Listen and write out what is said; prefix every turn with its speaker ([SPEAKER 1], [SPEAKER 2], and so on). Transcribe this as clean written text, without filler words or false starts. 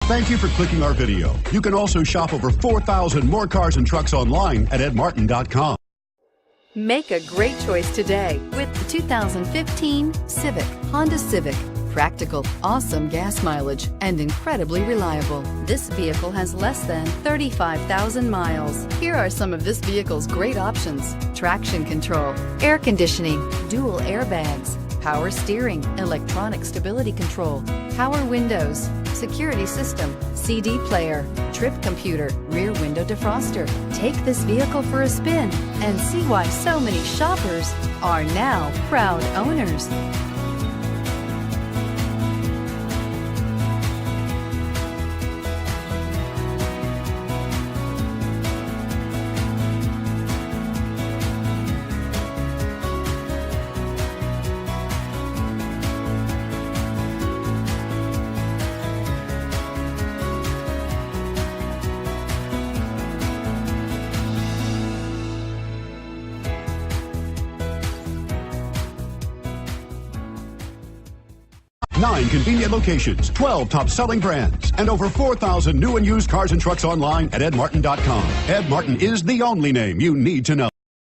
[SPEAKER 1] Thank you for clicking our video. You can also shop over 4,000 more cars and trucks online at edmartin.com.
[SPEAKER 2] Make a great choice today with the 2015 Civic, Honda Civic. Practical, awesome gas mileage, and incredibly reliable. This vehicle has less than 35,000 miles. Here are some of this vehicle's great options: traction control, air conditioning, dual airbags, power steering, electronic stability control, power windows, security system, CD player, trip computer, rear window defroster. Take this vehicle for a spin and see why so many shoppers are now proud owners.
[SPEAKER 1] Nine convenient locations, 12 top-selling brands, and over 4,000 new and used cars and trucks online at edmartin.com. Ed Martin is the only name you need to know.